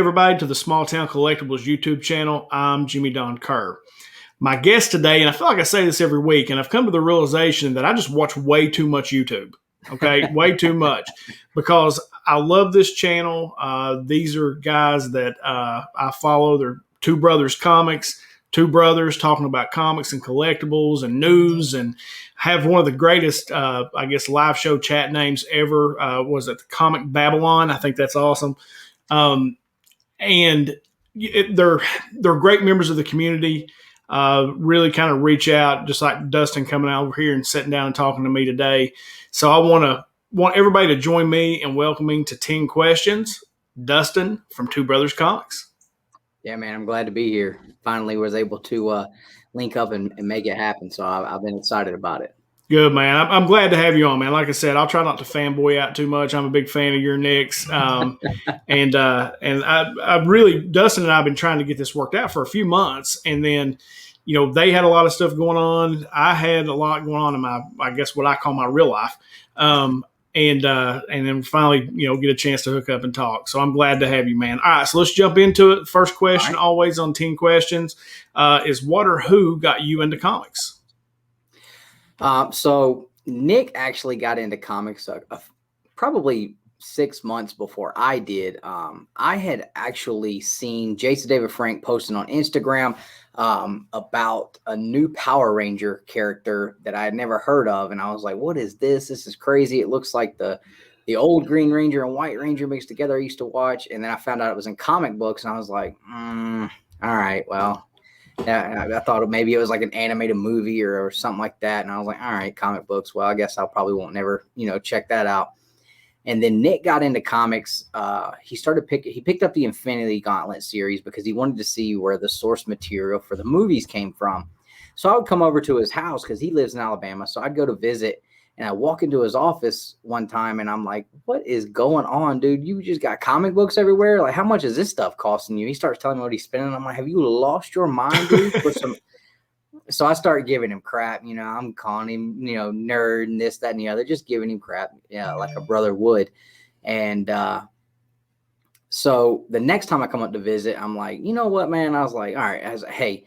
everybody, to the SmallTown Collectibles YouTube channel. I'm Jimmy Don Kerr. My guest today, and I feel like I say this every week, and I've come to the realization that I just watch way too much YouTube. Okay, way too much, because I love this channel. These are guys that I follow. They're Two Brothers Comics, two brothers talking about comics and collectibles and news, and have one of the greatest, I guess, live show chat names ever. Was it the Comic Babylon? I think that's awesome. And they're great members of the community. Really kind of reach out, just like Dustin coming out over here and sitting down and talking to me today. So I want everybody to join me in welcoming to 10 Questions, Dustin from Two Brothers Comics. Yeah, man, I'm glad to be here. Finally was able to link up and make it happen. So I've been excited about it. Good, man. I'm glad to have you on, man. Like I said, I'll try not to fanboy out too much. I'm a big fan of your Knicks. And I really, Dustin and I have been trying to get this worked out for a few months. And then, you know, they had a lot of stuff going on. I had a lot going on in my, I guess what I call my real life. And then finally, you know, get a chance to hook up and talk. So I'm glad to have you, man. All right, so let's jump into it. First question, always on 10 Questions, is what or who got you into comics? So Nick actually got into comics probably 6 months before I did. I had actually seen Jason David Frank posting on Instagram about a new Power Ranger character that I had never heard of. And I was like, what is this? This is crazy. It looks like the old Green Ranger and White Ranger mixed together I used to watch. And then I found out it was in comic books. And I was like, all right, well, I thought maybe it was like an animated movie or something like that. And I was like, all right, comic books. Well, I guess I probably won't never, check that out. And then Nick got into comics. He picked up the Infinity Gauntlet series because he wanted to see where the source material for the movies came from. So I would come over to his house because he lives in Alabama. So I'd go to visit, and I walk into his office one time, and I'm like, what is going on, dude? You just got comic books everywhere? Like, how much is this stuff costing you? He starts telling me what he's spending. I'm like, have you lost your mind, dude? For some. So I started giving him crap. I'm calling him, nerd and this, that, and the other, just giving him crap, like a brother would. And so the next time I come up to visit, I'm like, you know what, man? I was like, all right, hey,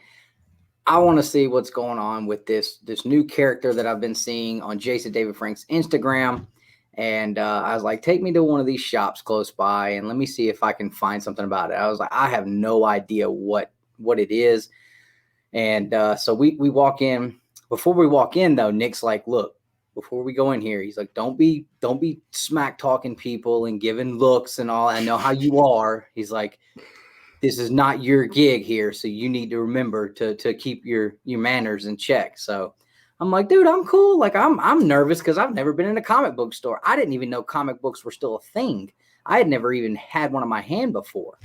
I want to see what's going on with this new character that I've been seeing on Jason David Frank's Instagram. And I was like, take me to one of these shops close by and let me see if I can find something about it. I was like, I have no idea what it is. And so we walk in. Before we walk in, though, Nick's like, look, before we go in here, he's like, don't be smack talking people and giving looks and all. I know how you are. He's like, this is not your gig here, so you need to remember to keep your manners in check. So I'm like, dude, I'm cool. Like, I'm nervous because I've never been in a comic book store. I didn't even know comic books were still a thing. I had never even had one in my hand before.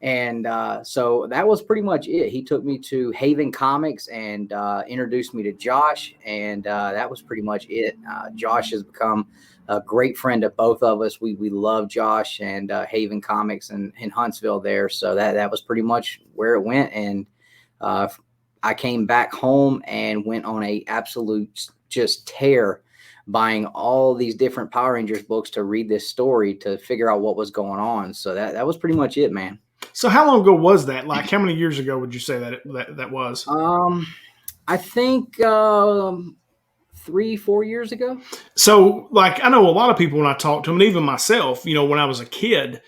And so that was pretty much it. He took me to Haven Comics and introduced me to Josh, and that was pretty much it. Josh has become a great friend of both of us. We love Josh and Haven Comics in Huntsville there. So that was pretty much where it went. And I came back home and went on a absolute just tear, buying all these different Power Rangers books to read this story to figure out what was going on. So that was pretty much it, man. So how long ago was that? Like, how many years ago would you say that was? I think 3-4 years ago. So, like, I know a lot of people when I talk to them, and even myself, when I was a kid,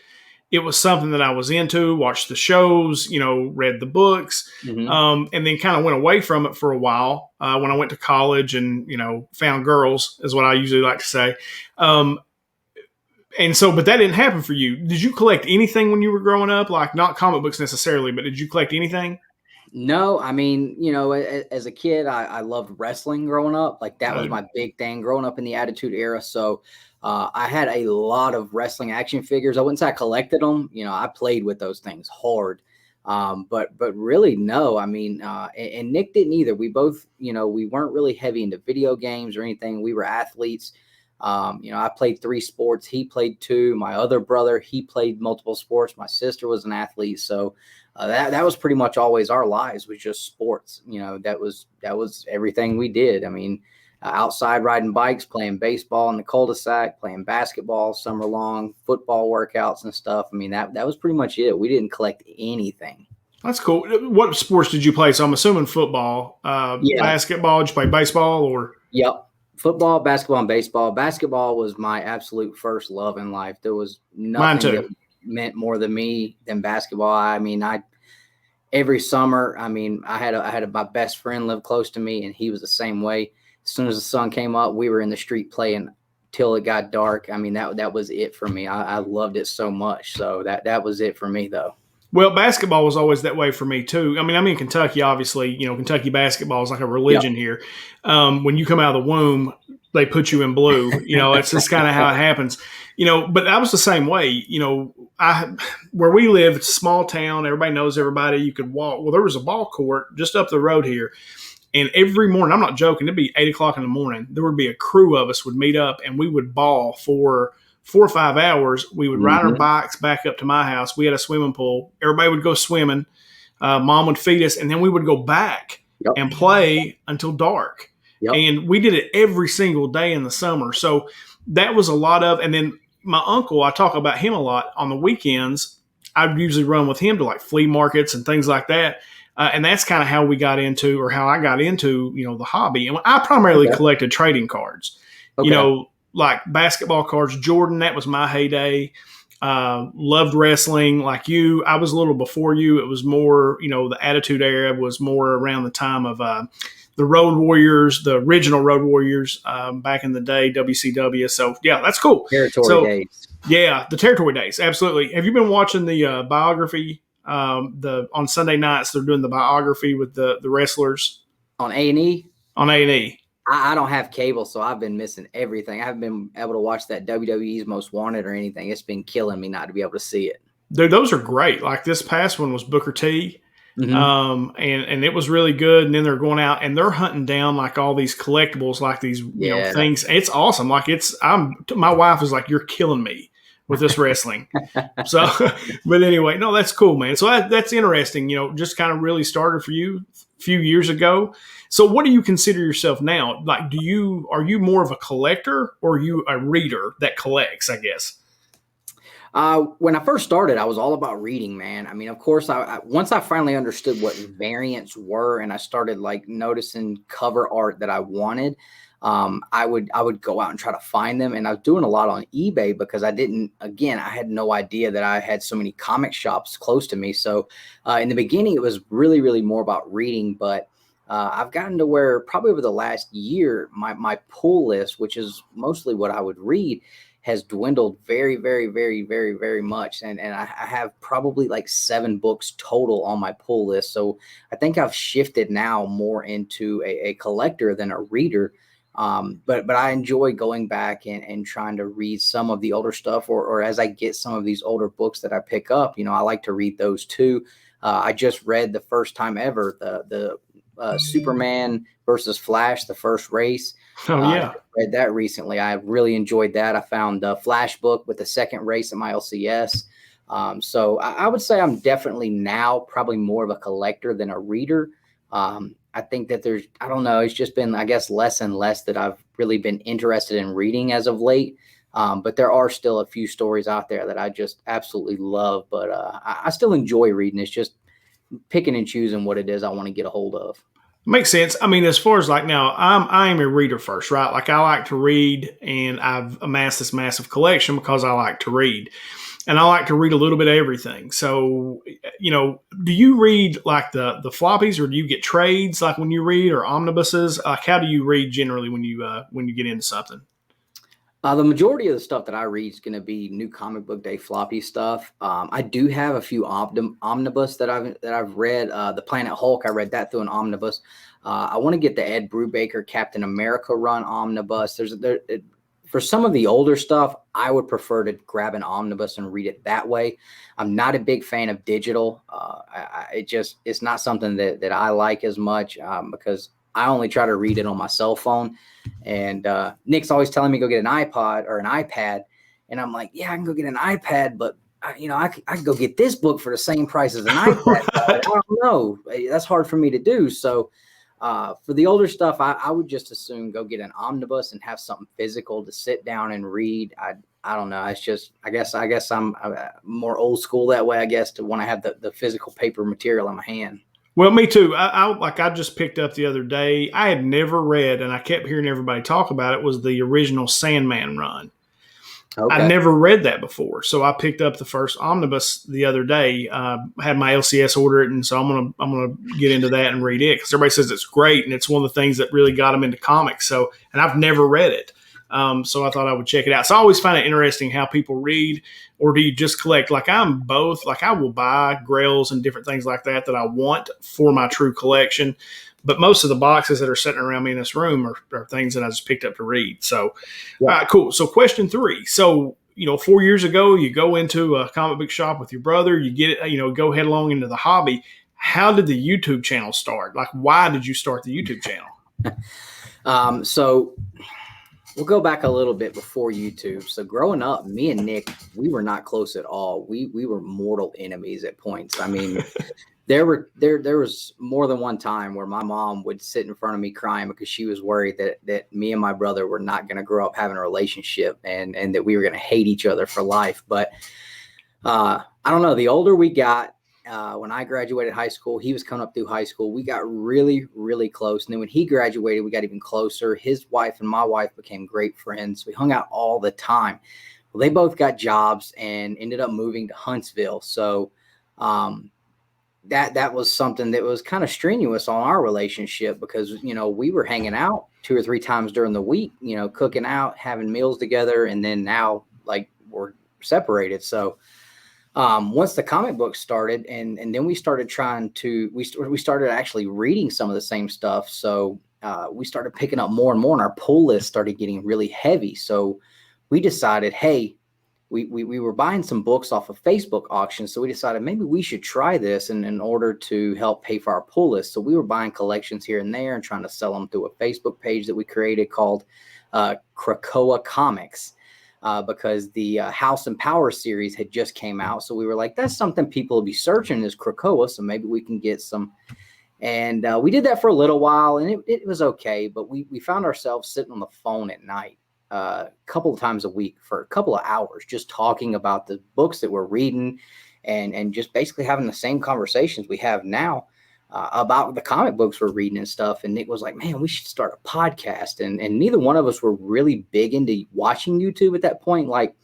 it was something that I was into, watched the shows, read the books, and then kind of went away from it for a while when I went to college and, found girls, is what I usually like to say. And so, but that didn't happen for you. Did you collect anything when you were growing up? Like, not comic books necessarily, but did you collect anything? No, I mean, as a kid, I loved wrestling growing up. Like, that was my big thing growing up in the Attitude Era. So I had a lot of wrestling action figures. I wouldn't say I collected them. I played with those things hard. But really, no. I mean, and Nick didn't either. We both, we weren't really heavy into video games or anything. We were athletes. I played 3 sports. He played 2. My other brother, he played multiple sports. My sister was an athlete. So that was pretty much always our lives, was just sports. That was everything we did. I mean, outside riding bikes, playing baseball in the cul-de-sac, playing basketball summer long, football workouts and stuff. I mean, that was pretty much it. We didn't collect anything. That's cool. What sports did you play? So I'm assuming football, Yeah. basketball. Did you play baseball or? Yep. Football, basketball, and baseball. Basketball was my absolute first love in life. There was nothing that meant more to me than basketball. I mean, every summer, I mean, I had my best friend live close to me, and he was the same way. As soon as the sun came up, we were in the street playing till it got dark. I mean, that was it for me. I loved it so much. So that was it for me, though. Well, basketball was always that way for me too. I mean, I'm in Kentucky, obviously. Kentucky basketball is like a religion here. When you come out of the womb, they put you in blue. It's just kind of how it happens. But I was the same way. Where we live, it's a small town. Everybody knows everybody. You could walk. Well, there was a ball court just up the road here. And every morning, I'm not joking, it'd be 8 o'clock in the morning. There would be a crew of us would meet up, and we would ball for 4 or 5 hours. We would ride our bikes back up to my house. We had a swimming pool. Everybody would go swimming. Mom would feed us, and then we would go back and play until dark. And we did it every single day in the summer. So that was a lot of, and then my uncle, I talk about him a lot on the weekends. I'd usually run with him to like flea markets and things like that. And that's kind of how we got into, or how I got into, the hobby. And I primarily collected trading cards, like basketball cards. Jordan, that was my heyday. Loved wrestling like you. I was a little before you. It was more, the Attitude Era was more around the time of the Road Warriors, the original Road Warriors back in the day, WCW. So, yeah, that's cool. Territory days. Yeah, the Territory days. Absolutely. Have you been watching the biography? On Sunday nights, they're doing the biography with the wrestlers. On A&E? On A&E. I don't have cable, so I've been missing everything. I haven't been able to watch that WWE's Most Wanted or anything. It's been killing me not to be able to see it. Dude, those are great. Like this past one was Booker T. And it was really good. And then they're going out and they're hunting down like all these collectibles, like these things. It's awesome. Like my wife is like, you're killing me with this wrestling. So, but anyway, no, that's cool, man. So that's interesting. Just kind of really started for you a few years ago. So what do you consider yourself now? Like, are you more of a collector or are you a reader that collects, I guess? When I first started, I was all about reading, man. I mean, of course, once I finally understood what variants were and I started like noticing cover art that I wanted, I would go out and try to find them. And I was doing a lot on eBay because I had no idea that I had so many comic shops close to me. So in the beginning, it was really, really more about reading, but I've gotten to where probably over the last year, my pull list, which is mostly what I would read, has dwindled very, very, very, very, very much. And I have probably like 7 books total on my pull list. So I think I've shifted now more into a collector than a reader. But I enjoy going back and trying to read some of the older stuff, or as I get some of these older books that I pick up, I like to read those too. I just read the first time ever, the Superman versus Flash, the first race. Oh, yeah. I read that recently. I really enjoyed that. I found the Flash book with the second race at my LCS. So I would say I'm definitely now probably more of a collector than a reader. I think that I don't know, it's just been, I guess, less and less that I've really been interested in reading as of late. But there are still a few stories out there that I just absolutely love. But I still enjoy reading. It's just picking and choosing what it is I want to get a hold of. Makes sense. I mean, as far as like now, I am a reader first, right? Like I like to read, and I've amassed this massive collection because I like to read, and I like to read a little bit of everything. So, do you read like the floppies, or do you get trades like when you read, or omnibuses? Like how do you read generally when you get into something? The majority of the stuff that I read is going to be New Comic Book Day floppy stuff. I do have a few omnibus that I've read. The Planet Hulk, I read that through an omnibus. I want to get the Ed Brubaker Captain America run omnibus. For some of the older stuff, I would prefer to grab an omnibus and read it that way. I'm not a big fan of digital. It's not something that I like as much because I only try to read it on my cell phone. And Nick's always telling me go get an iPod or an iPad. And I'm like, yeah, I can go get an iPad, but I can go get this book for the same price as an iPad. I don't know. That's hard for me to do. So For the older stuff, I would just assume go get an omnibus and have something physical to sit down and read. I don't know. It's just, I guess I'm more old school that way, I guess, to when I have the physical paper material in my hand. Well, me too. I just picked up the other day. I had never read, and I kept hearing everybody talk about it, was the original Sandman run. I Okay. never read that before, so I picked up the first omnibus the other day. Had my LCS order it, and so I'm gonna get into that and read it because everybody says it's great, and it's one of the things that really got them into comics. So, and I've never read it, so I thought I would check it out. So I always find it interesting how people read, or do you just collect? Like I'm both. Like I will buy grails and different things like that I want for my true collection. But most of the boxes that are sitting around me in this room are things that I just picked up to read. So, Yeah. all right, cool. So, question 3. So, 4 years ago, you go into a comic book shop with your brother, you get it, go headlong into the hobby. How did the YouTube channel start? Like, why did you start the YouTube channel? So we'll go back a little bit before YouTube. So growing up, me and Nick, we were not close at all. We were mortal enemies at points. I mean, there was more than one time where my mom would sit in front of me crying because she was worried that me and my brother were not going to grow up having a relationship and that we were going to hate each other for life. But I don't know. The older we got, when I graduated high school, he was coming up through high school. We got really, really close. And then when he graduated, we got even closer. His wife and my wife became great friends. We hung out all the time. Well, they both got jobs and ended up moving to Huntsville. So, that was something that was kind of strenuous on our relationship because, we were hanging out 2 or 3 times during the week, cooking out, having meals together. And then now like we're separated. So, once the comic book started and then we started we started actually reading some of the same stuff. So, we started picking up more and more and our pull list started getting really heavy. So we decided, hey, we were buying some books off of Facebook auctions. So we decided maybe we should try this in order to help pay for our pull list. So we were buying collections here and there and trying to sell them through a Facebook page that we created called Krakoa Comics because the House and Power series had just came out. So we were like, that's something people will be searching is Krakoa. So maybe we can get some. And we did that for a little while and it was okay. But we found ourselves sitting on the phone at night. A couple of times a week for a couple of hours, just talking about the books that we're reading and just basically having the same conversations we have now about the comic books we're reading and stuff. And Nick was like, man, we should start a podcast. And neither one of us were really big into watching YouTube at that point. Like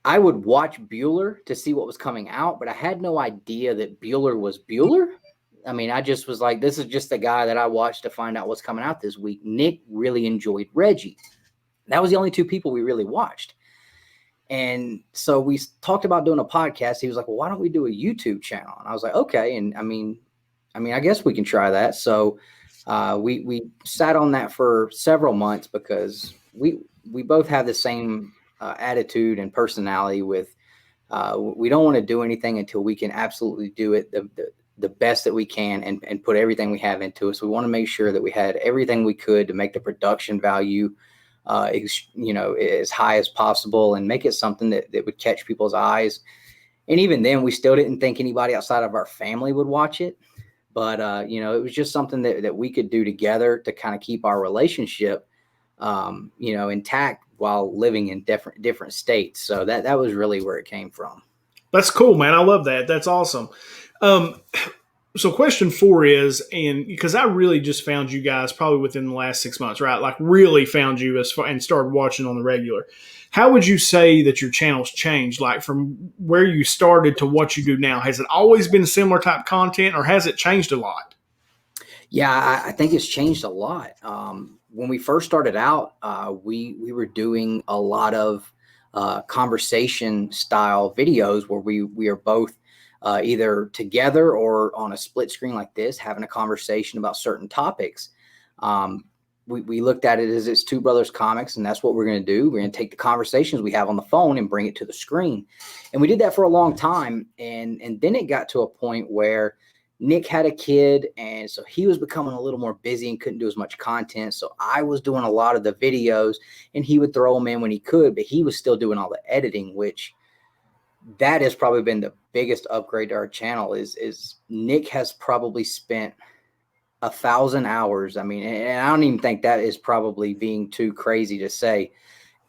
I would watch Bueller to see what was coming out, but I had no idea that Bueller was Bueller. I mean, I just was like, this is just the guy that I watched to find out what's coming out this week. Nick really enjoyed Reggie. That was the only 2 people we really watched. And so we talked about doing a podcast. He was like, well, why don't we do a YouTube channel? And I was like, okay. And I mean, I guess we can try that. So we sat on that for several months because we both have the same attitude and personality with we don't want to do anything until we can absolutely do it the best that we can and put everything we have into it. So we want to make sure that we had everything we could to make the production value as high as possible and make it something that would catch people's eyes. And even then we still didn't think anybody outside of our family would watch it. But, it was just something that we could do together to kind of keep our relationship, intact while living in different states. So that was really where it came from. That's cool, man. I love that. That's awesome. So question 4 is, and because I really just found you guys probably within the last 6 months, right? Like really found you and started watching on the regular. How would you say that your channel's changed? Like from where you started to what you do now? Has it always been similar type content or has it changed a lot? Yeah, I think it's changed a lot. When we first started out, we were doing a lot of conversation style videos where we are both either together or on a split screen like this, having a conversation about certain topics. We looked at it as it's 2 brothers comics, and that's what we're going to do. We're going to take the conversations we have on the phone and bring it to the screen. And we did that for a long time. And then it got to a point where Nick had a kid, and so he was becoming a little more busy and couldn't do as much content. So I was doing a lot of the videos, and he would throw them in when he could, but he was still doing all the editing, which that has probably been the biggest upgrade to our channel is Nick has probably spent 1,000 hours. I mean, and I don't even think that is probably being too crazy to say.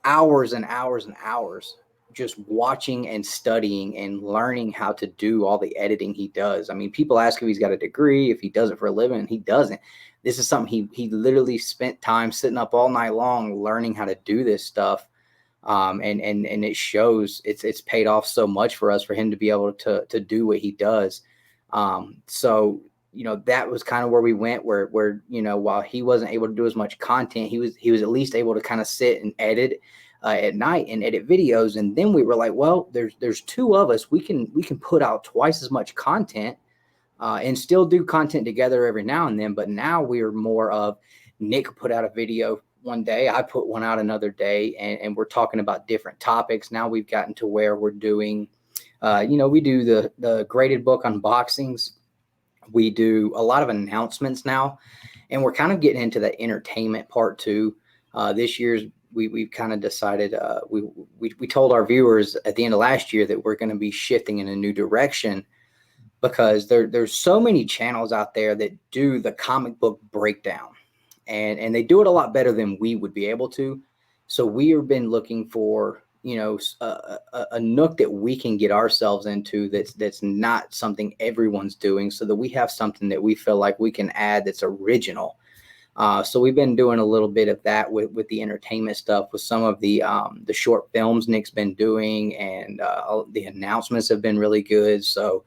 Hours and hours and hours just watching and studying and learning how to do all the editing he does. I mean, people ask if he's got a degree, if he does it for a living, and he doesn't. This is something he literally spent time sitting up all night long learning how to do this stuff. And it shows. It's paid off so much for us, for him to be able to do what he does. So that was kind of where we went, where while he wasn't able to do as much content, he was at least able to kind of sit and edit at night and edit videos. And then we were like, well, there's two of us. We can put out twice as much content and still do content together every now and then. But now we are more of, Nick put out a video one day, I put one out another day, and we're talking about different topics. Now we've gotten to where we're doing, we do the graded book unboxings. We do a lot of announcements now, and we're kind of getting into the entertainment part too. This year's we've kind of decided, we told our viewers at the end of last year that we're going to be shifting in a new direction, because there's so many channels out there that do the comic book breakdown, and they do it a lot better than we would be able to. So we have been looking for, a nook that we can get ourselves into that's not something everyone's doing, so that we have something that we feel like we can add that's original. So we've been doing a little bit of that with the entertainment stuff, with some of the short films Nick's been doing, and the announcements have been really good. So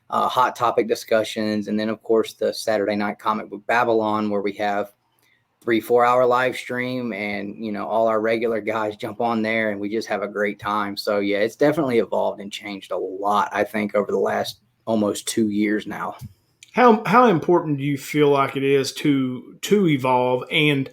hot topic discussions, and then of course the Saturday night comic book Babylon, where we have 3-4 hour live stream, and all our regular guys jump on there, and we just have a great time. So yeah, it's definitely evolved and changed a lot, I think, over the last almost 2 years now. How important do you feel like it is to evolve? And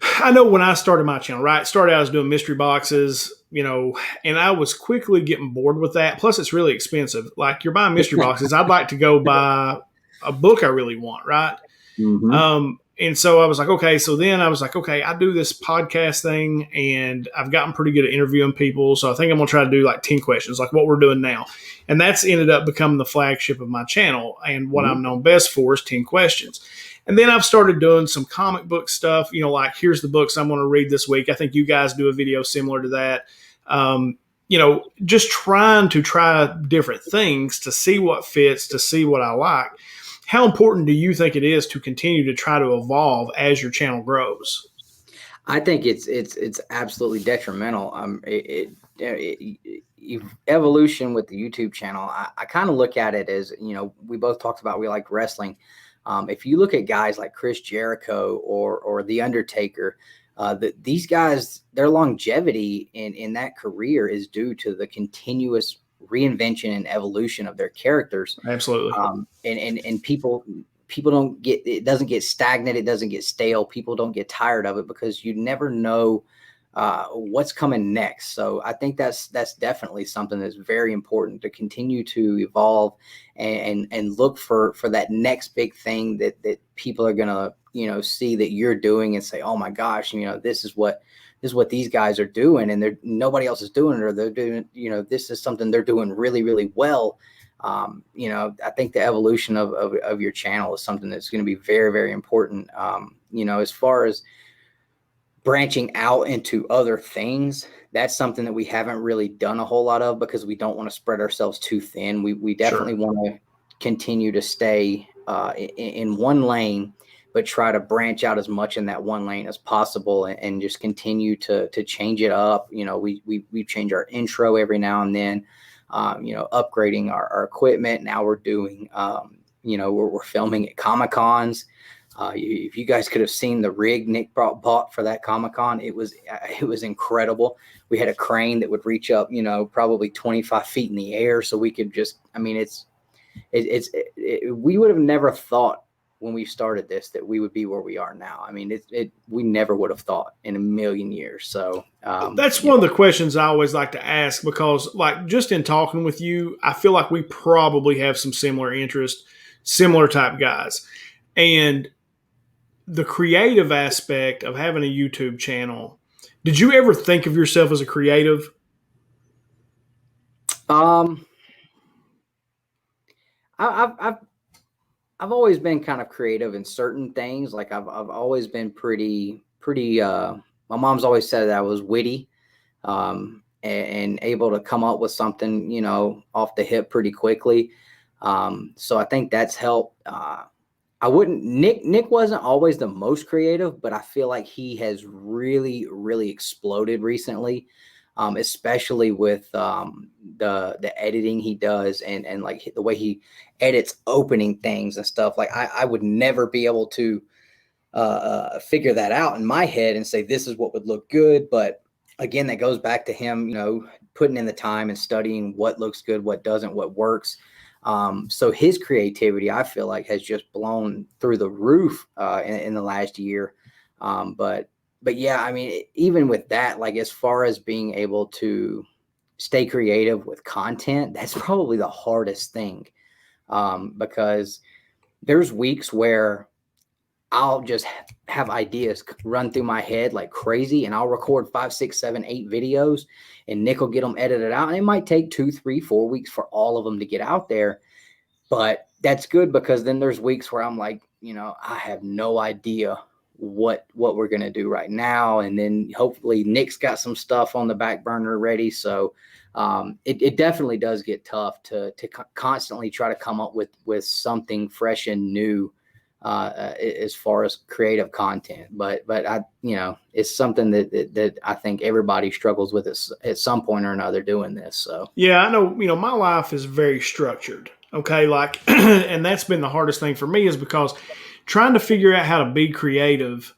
I know when I started my channel, right, I was doing mystery boxes, and I was quickly getting bored with that. Plus, it's really expensive. Like, you're buying mystery boxes. I'd like to go buy a book I really want, right? Mm-hmm. And so I was like, okay. So then I was like, okay, I do this podcast thing, and I've gotten pretty good at interviewing people. So I think I'm going to try to do like 10 questions, like what we're doing now. And that's ended up becoming the flagship of my channel. And what I'm known best for is 10 questions. And then I've started doing some comic book stuff, like, here's the books I'm going to read this week. I think you guys do a video similar to that. Just trying to try different things to see what fits, to see what I like. How important do you think it is to continue to try to evolve as your channel grows? I think it's absolutely detrimental. Evolution with the YouTube channel, I kind of look at it as, we both talked about, we like wrestling. If you look at guys like Chris Jericho or The Undertaker, these guys, their longevity in that career is due to the continuous reinvention and evolution of their characters. Absolutely. And people don't get, it doesn't get stagnant, it doesn't get stale. People don't get tired of it, because you never know what's coming next. So I think that's definitely something that's very important, to continue to evolve and look for that next big thing that people are gonna see that you're doing, and say, oh my gosh, this is what these guys are doing, and nobody else is doing it, or they're doing, this is something they're doing really, really well. I think the evolution of your channel is something that's going to be very, very important. As far as branching out into other things, that's something that we haven't really done a whole lot of, because we don't want to spread ourselves too thin. We definitely want to continue to stay in one lane, but try to branch out as much in that one lane as possible, and just continue to change it up. We change our intro every now and then, upgrading our equipment. Now we're doing, we're filming at Comic-Cons. If you guys could have seen the rig Nick bought for that Comic-Con, it was incredible. We had a crane that would reach up, probably 25 feet in the air. So we could just, we would have never thought when we started this that we would be where we are now. We never would have thought in a million years. So that's one of the questions I always like to ask, because, like, just in talking with you, I feel like we probably have some similar interests, similar type guys. And the creative aspect of having a YouTube channel, did you ever think of yourself as a creative? I've I've always been kind of creative in certain things. Like I've always been pretty. My mom's always said that I was witty, and able to come up with something, off the hip pretty quickly. So I think that's helped. I wouldn't. Nick wasn't always the most creative, but I feel like he has really exploded recently, especially with the editing he does, and like the way he edits opening things and stuff. Like I would never be able to figure that out in my head and say this is what would look good. But again, that goes back to him, putting in the time and studying what looks good, what doesn't, what works. So his creativity, I feel like, has just blown through the roof in the last year. But yeah, I mean, even with that, like as far as being able to stay creative with content, that's probably the hardest thing, because there's weeks where I'll just have ideas run through my head like crazy, and I'll record 5, 6, 7, 8 videos, and Nick will get them edited out. And it might take 2, 3, 4 weeks for all of them to get out there. But that's good, because then there's weeks where I'm like, I have no idea what we're going to do right now. And then hopefully Nick's got some stuff on the back burner ready. So it definitely does get tough to constantly try to come up with something fresh and new as far as creative content. But I, it's something that I think everybody struggles with at some point or another doing this. So Yeah, I know, my life is very structured. Okay. Like, and that's been the hardest thing for me, is because trying to figure out how to be creative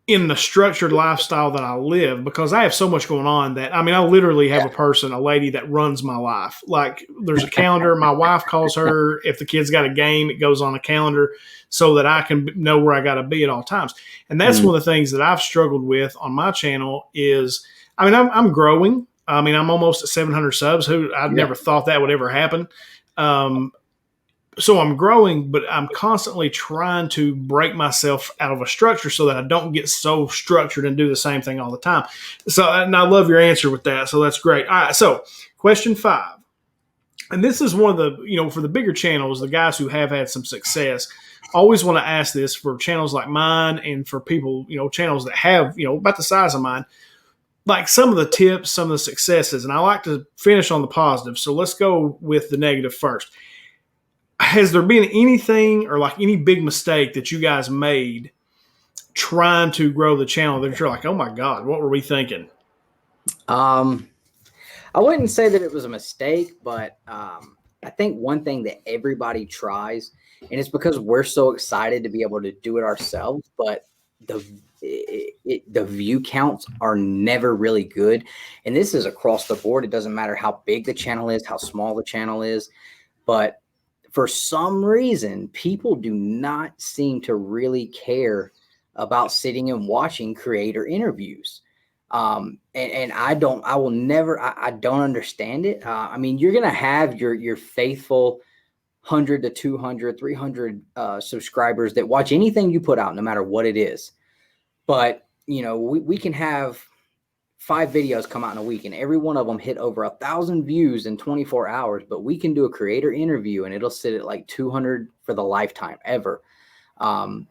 in the structured lifestyle that I live, because I have so much going on that, I literally have a lady that runs my life. Like, there's a calendar. My wife calls her. If the kid's got a game, it goes on a calendar so that I can know where I got to be at all times. And that's one of the things that I've struggled with on my channel is, I'm growing. I'm almost at 700 subs. I'd never thought that would ever happen. So I'm growing, but I'm constantly trying to break myself out of a structure so that I don't get so structured and do the same thing all the time. So, and I love your answer with that. So that's great. All right. So question 5, and this is one of the, for the bigger channels, the guys who have had some success, always want to ask this for channels like mine and for people, channels that have, about the size of mine, like some of the tips, some of the successes. And I like to finish on the positive. So let's go with the negative first. Has there been anything or like any big mistake that you guys made trying to grow the channel that you're like, oh my God, what were we thinking? I wouldn't say that it was a mistake, but I think one thing that everybody tries, and it's because we're so excited to be able to do it ourselves, but the view counts are never really good. And this is across the board. It doesn't matter how big the channel is, how small the channel is, but for some reason, people do not seem to really care about sitting and watching creator interviews. And I don't understand it. You're going to have your faithful 100 to 200, 300 subscribers that watch anything you put out, no matter what it is. But, we can have 5 videos come out in a week and every one of them hit over 1,000 views in 24 hours, but we can do a creator interview and it'll sit at like 200 for the lifetime ever. And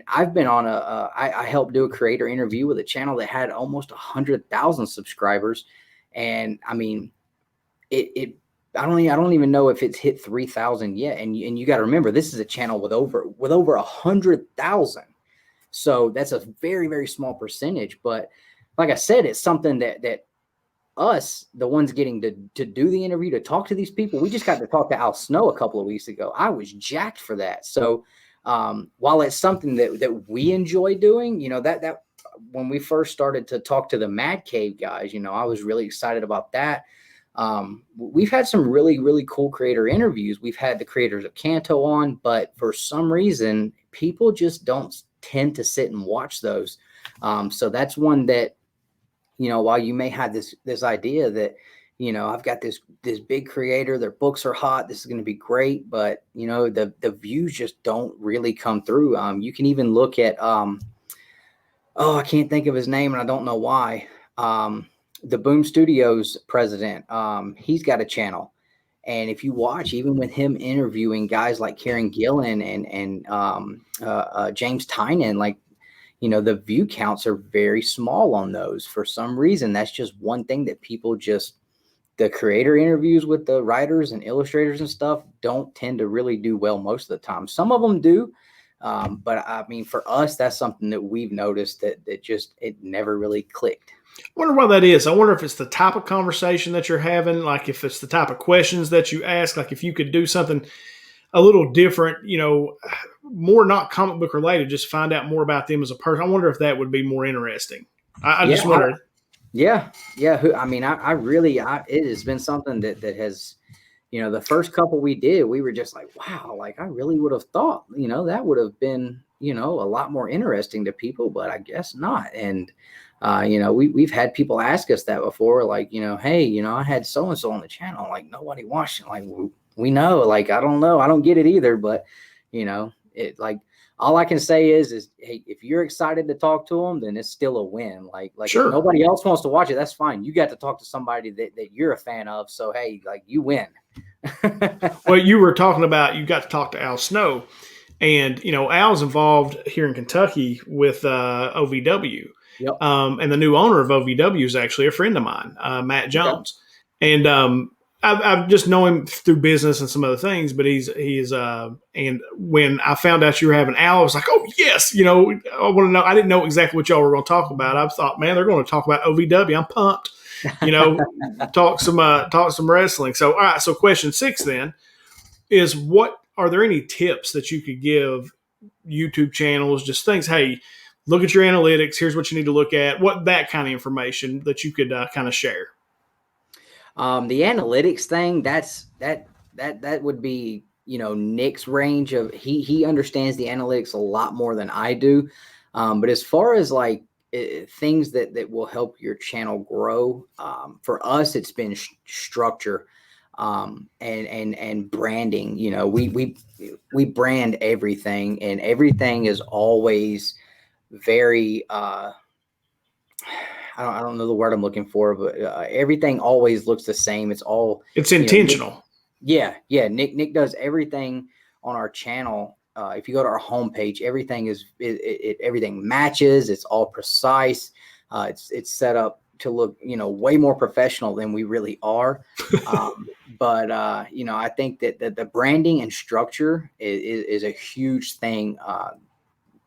I've been on I helped do a creator interview with a channel that had almost 100,000 subscribers. And I don't even know if it's hit 3,000 yet. And you got to remember, this is a channel with over 100,000. So that's a very, very small percentage, but like I said, it's something that us, the ones getting to do the interview, to talk to these people, we just got to talk to Al Snow a couple of weeks ago. I was jacked for that. So while it's something that we enjoy doing, that when we first started to talk to the Mad Cave guys, I was really excited about that. We've had some really, really cool creator interviews. We've had the creators of Kanto on, but for some reason, people just don't tend to sit and watch those. So that's one that, while you may have this idea that, I've got this big creator, their books are hot, this is going to be great, but the views just don't really come through. You can even look at, I can't think of his name and I don't know why. The Boom Studios president, he's got a channel And if you watch, even with him interviewing guys like Karen Gillan and James Tynan, like, you know, the view counts are very small on those. For some reason, that's just one thing that people just, the creator interviews with the writers and illustrators and stuff don't tend to really do well most of the time. Some of them do. But I mean, for us, that's something that we've noticed that just, it never really clicked. I wonder why that is. I wonder if it's the type of conversation that you're having, like if it's the type of questions that you ask, like if you could do something a little different, you know, more not comic book related, just find out more about them as a person. I wonder if that would be more interesting. I just wonder. Yeah. I mean, I really, it has been something that has, you know, the first couple we did, we were just like, wow, like I really would have thought, you know, that would have been, you know, a lot more interesting to people, but I guess not. And, you know, we've had people ask us that before, like, you know, hey, you know, I had so-and-so on the channel, like nobody watched it. Like, we know, like, I don't know. I don't get it either, but you know, it, like, all I can say is, hey, if you're excited to talk to them, then it's still a win. Like Sure. If nobody else wants to watch it, that's fine. You got to talk to somebody that you're a fan of. So, hey, like, you win. Well, you were talking about, you got to talk to Al Snow, and, you know, Al's involved here in Kentucky with OVW. Yep. And the new owner of OVW is actually a friend of mine, Matt Jones. Okay. And I've just known him through business and some other things, but he's and when I found out you were having Al, I was like, oh yes, you know, I want to know. I didn't know exactly what y'all were going to talk about. I thought, man, they're going to talk about OVW. I'm pumped, you know, talk some wrestling. So, all right. So question 6 then is, what are there any tips that you could give YouTube channels, just things, hey, look at your analytics, here's what you need to look at, what that kind of information that you could kind of share? The analytics thing, that would be, you know, Nick's range of, he understands the analytics a lot more than I do. But as far as like things that will help your channel grow, for us, it's been structure, and branding. You know, we brand everything, and everything is always very, I don't know the word I'm looking for, but everything always looks the same. It's intentional. Know, Nick does everything on our channel. If you go to our homepage, everything everything matches. It's all precise. It's set up to look, you know, way more professional than we really are. But you know, I think that the branding and structure is a huge thing.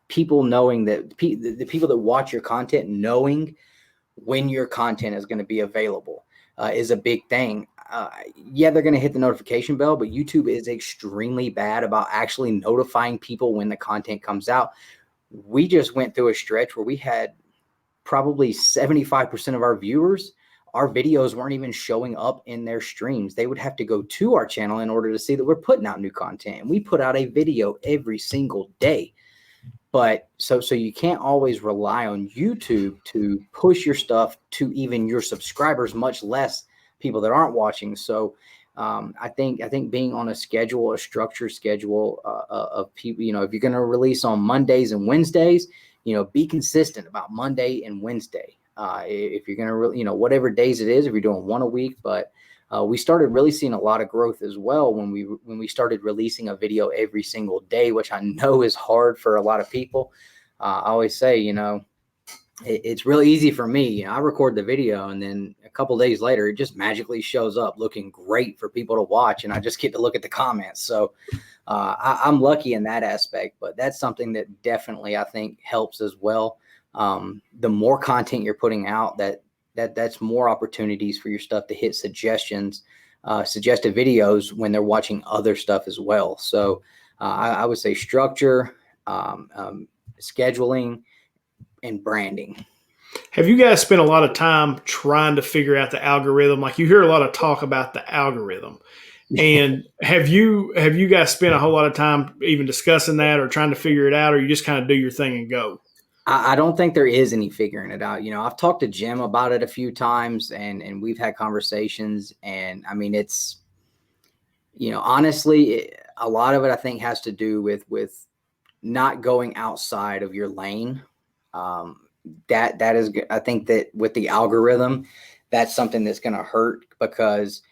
People knowing that the people that watch your content, knowing when your content is going to be available, is a big thing. They're going to hit the notification bell, but YouTube is extremely bad about actually notifying people when the content comes out. We just went through a stretch where we had probably 75% of our viewers, our videos weren't even showing up in their streams. They would have to go to our channel in order to see that we're putting out new content. And we put out a video every single day. But so you can't always rely on YouTube to push your stuff to even your subscribers, much less people that aren't watching. So I think being on a schedule, a structured schedule of people, you know, if you're going to release on Mondays and Wednesdays, you know, be consistent about Monday and Wednesday. If you're going to, you know, whatever days it is, if you're doing one a week, but we started really seeing a lot of growth as well when we started releasing a video every single day, which I know is hard for a lot of people. I always say, you know, it's really easy for me. You know, I record the video and then a couple days later, it just magically shows up looking great for people to watch. And I just get to look at the comments. So I'm lucky in that aspect, but that's something that definitely I think helps as well. The more content you're putting out, that's more opportunities for your stuff to hit suggested videos when they're watching other stuff as well. So I would say structure, scheduling, and branding. Have you guys spent a lot of time trying to figure out the algorithm? Like, you hear a lot of talk about the algorithm, and have you guys spent a whole lot of time even discussing that or trying to figure it out, or you just kind of do your thing and go? I don't think there is any figuring it out. You know, I've talked to Jim about it a few times, and we've had conversations, and I mean, it's, you know, honestly, a lot of it I think has to do with not going outside of your lane. That is, I think that with the algorithm, that's something that's going to hurt, because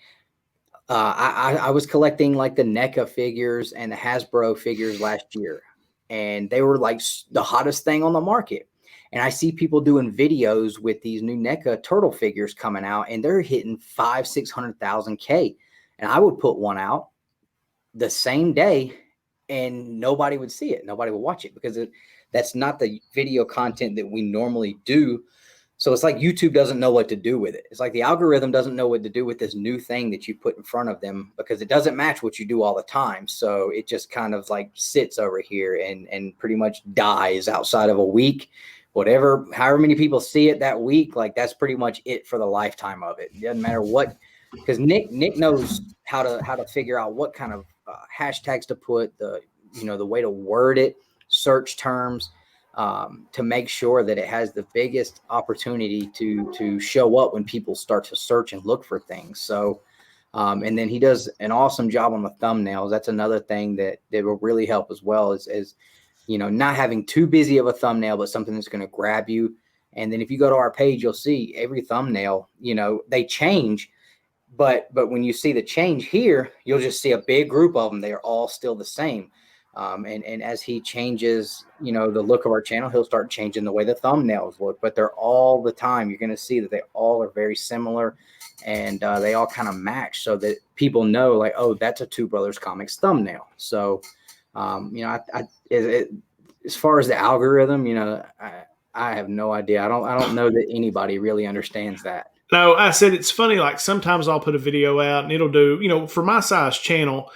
I was collecting like the NECA figures and the Hasbro figures last year, and they were like the hottest thing on the market. And I see people doing videos with these new NECA turtle figures coming out, and they're hitting 500,000-600,000 K. And I would put one out the same day, and nobody would see it. Nobody would watch it because that's not the video content that we normally do. So it's like YouTube doesn't know what to do with it. It's like the algorithm doesn't know what to do with this new thing that you put in front of them because it doesn't match what you do all the time. So it just kind of like sits over here and pretty much dies outside of a week. Whatever, however many people see it that week, like that's pretty much it for the lifetime of it. It doesn't matter what, because Nick knows how to figure out what kind of hashtags to put, the way to word it, search terms, to make sure that it has the biggest opportunity to show up when people start to search and look for things. So, and then he does an awesome job on the thumbnails. That's another thing that will really help as well, is not having too busy of a thumbnail, but something that's going to grab you. And then if you go to our page, you'll see every thumbnail, they change. But when you see the change here, you'll just see a big group of them. They're all still the same. And as he changes, the look of our channel, he'll start changing the way the thumbnails look. But they're all the time. You're going to see that they all are very similar, and they all kind of match, so that people know, like, oh, that's a Two Brothers Comics thumbnail. So, as far as the algorithm, I have no idea. I don't know that anybody really understands that. No, I said it's funny. Like sometimes I'll put a video out and it'll do, for my size channel,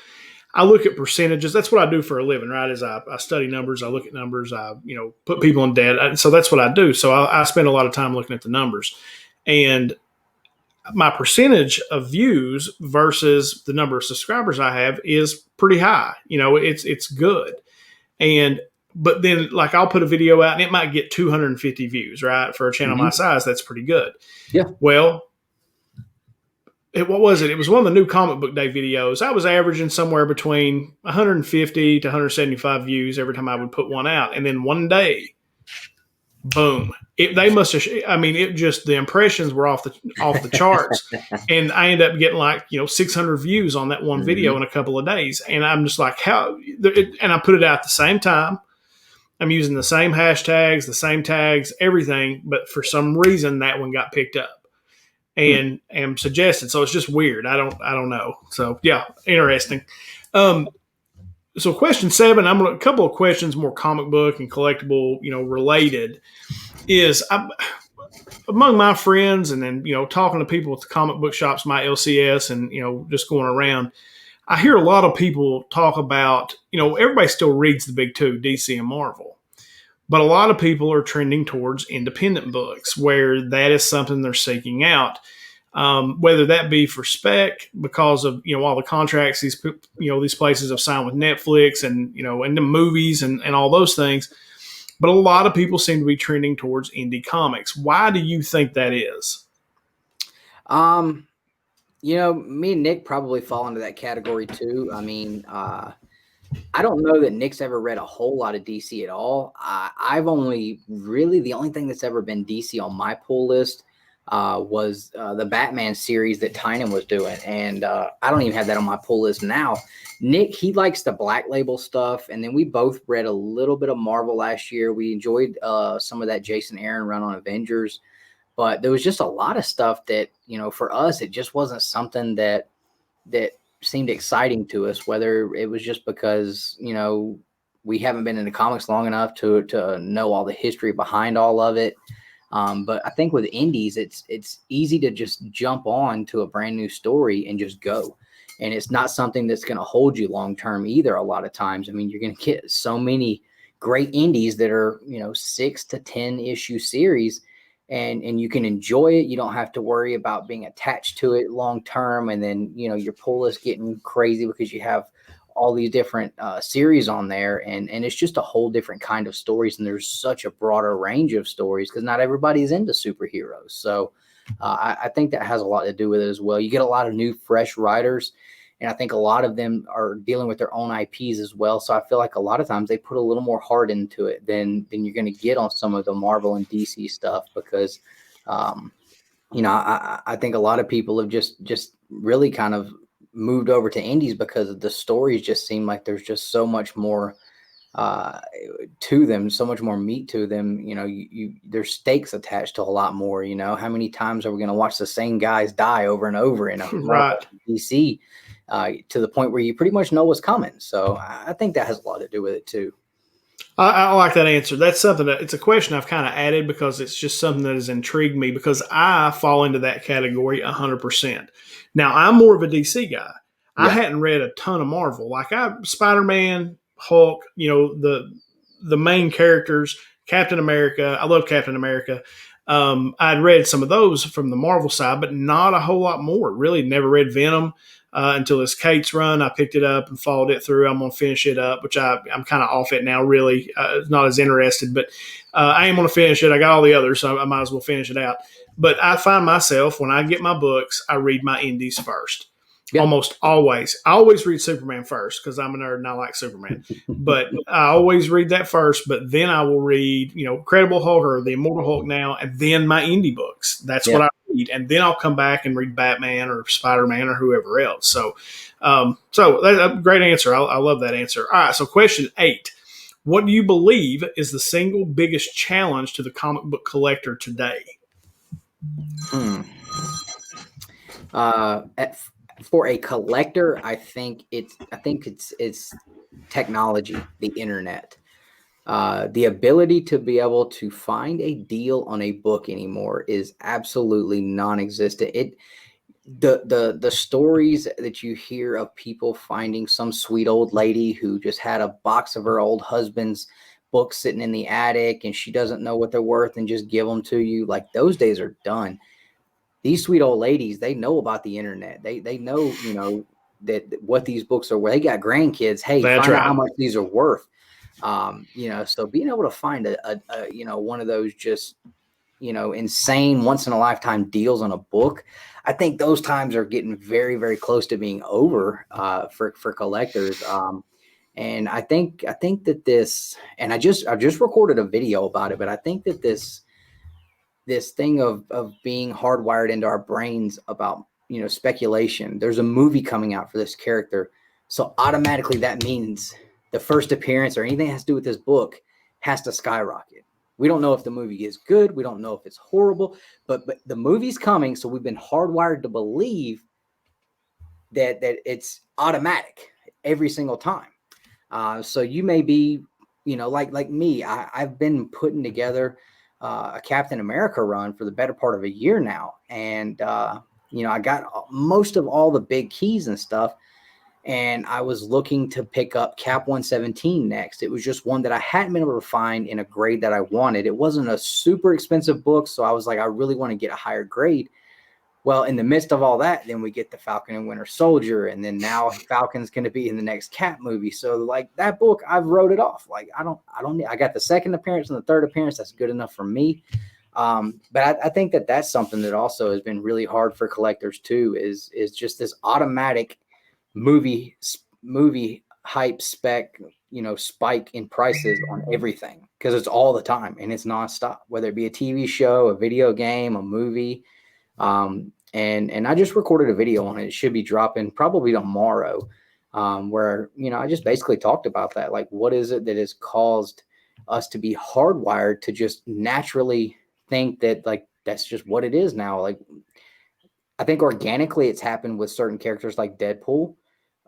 I look at percentages. That's what I do for a living, right? Is I study numbers. I look at numbers. I, put people in debt. So that's what I do. So I spend a lot of time looking at the numbers, and my percentage of views versus the number of subscribers I have is pretty high. It's good. But then like I'll put a video out and it might get 250 views, right? For a channel my size, that's pretty good. Yeah. Well, what was it? It was one of the new comic book day videos. I was averaging somewhere between 150 to 175 views every time I would put one out. And then one day, boom. They must have, the impressions were off the charts. And I ended up getting like, 600 views on that one video in a couple of days. And I'm just like, and I put it out at the same time. I'm using the same hashtags, the same tags, everything. But for some reason, that one got picked up and suggested. So it's just weird. I don't know. So yeah, interesting. So question 7, a couple of questions more comic book and collectible, related, is among my friends, and then, talking to people at the comic book shops, my LCS, and, just going around, I hear a lot of people talk about, everybody still reads the big two, DC and Marvel. But a lot of people are trending towards independent books where that is something they're seeking out. Whether that be for spec because of, all the contracts these places have signed with Netflix and, and the movies and all those things. But a lot of people seem to be trending towards indie comics. Why do you think that is? Me and Nick probably fall into that category too. I don't know that Nick's ever read a whole lot of DC at all. I've only really, the only thing that's ever been DC on my pull list was the Batman series that Tynan was doing. And I don't even have that on my pull list now. Nick, he likes the Black Label stuff. And then we both read a little bit of Marvel last year. We enjoyed some of that Jason Aaron run on Avengers. But there was just a lot of stuff that, for us, it just wasn't something that seemed exciting to us, whether it was just because, we haven't been in the comics long enough to know all the history behind all of it. But I think with indies, it's easy to just jump on to a brand new story and just go. And it's not something that's going to hold you long term either. A lot of times, you're going to get so many great indies that are, 6 to 10 issue series, and you can enjoy it. You don't have to worry about being attached to it long term. And then, your pull list getting crazy because you have all these different series on there, and it's just a whole different kind of stories. And there's such a broader range of stories because not everybody's into superheroes. So I think that has a lot to do with it as well. You get a lot of new, fresh writers, and I think a lot of them are dealing with their own IPs as well. So I feel like a lot of times they put a little more heart into it than you're going to get on some of the Marvel and DC stuff because, I think a lot of people have just really kind of moved over to indies because the stories just seem like there's just so much more to them, so much more meat to them. You know, there's stakes attached to a lot more. You know, how many times are we going to watch the same guys die over and over in a Marvel Right. DC to the point where you pretty much know what's coming? So I think that has a lot to do with it too. I like that answer. That's something that it's a question I've kind of added because it's just something that has intrigued me because I fall into that category 100%. Now, I'm more of a DC guy. I Yeah. hadn't read a ton of Marvel. Like Spider-Man, Hulk, you know, the main characters, Captain America. I love Captain America. I'd read some of those from the Marvel side, but not a whole lot more. Really never read Venom. Until this Kate's run, I picked it up and followed it through. I'm going to finish it up, which I'm kind of off it now, really. Not as interested, but I am going to finish it. I got all the others, so I might as well finish it out. But I find myself, when I get my books, I read my indies first. Yeah. Almost always. I always read Superman first because I'm a nerd and I like Superman. But I always read that first, but then I will read, you know, Incredible Hulk or The Immortal Hulk now, and then my indie books. That's what I read. And then I'll come back and read Batman or Spider-Man or whoever else. So that's a great answer. I love that answer. All right, so question 8. What do you believe is the single biggest challenge to the comic book collector today? For a collector, I think it's technology, the internet, the ability to be able to find a deal on a book anymore is absolutely non-existent. The stories that you hear of people finding some sweet old lady who just had a box of her old husband's books sitting in the attic and she doesn't know what they're worth and just give them to you, like those days are done. These sweet old ladies, they know about the internet. They know, you know, that what these books are worth. They got grandkids. Hey, That's find out right. how much these are worth. You know, so being able to find a you know, one of those just, you know, insane once in a lifetime deals on a book, I think those times are getting very, very close to being over for collectors. And I think that this, and I just recorded a video about it, but I think that this thing of being hardwired into our brains about, you know, speculation. There's a movie coming out for this character. So automatically that means the first appearance or anything that has to do with this book has to skyrocket. We don't know if the movie is good. We don't know if it's horrible, but the movie's coming. So we've been hardwired to believe that it's automatic every single time. So you may be, you know, like me, I've been putting together a Captain America run for the better part of a year now. And, you know, I got most of all the big keys and stuff. And I was looking to pick up Cap 117 next. It was just one that I hadn't been able to find in a grade that I wanted. It wasn't a super expensive book. So I was like, I really want to get a higher grade. Well, in the midst of all that, then we get the Falcon and Winter Soldier, and then now Falcon's going to be in the next Cap movie. So, like that book, I've wrote it off. Like I don't need. I got the second appearance and the third appearance. That's good enough for me. But I think that that's something that also has been really hard for collectors too. Is just this automatic movie hype spec, you know, spike in prices on everything because it's all the time and it's nonstop. Whether it be a TV show, a video game, a movie. And I just recorded a video on it. It should be dropping probably tomorrow, where, you know, I just basically talked about that. Like, what is it that has caused us to be hardwired to just naturally think that, like, that's just what it is now. Like, I think organically it's happened with certain characters like Deadpool,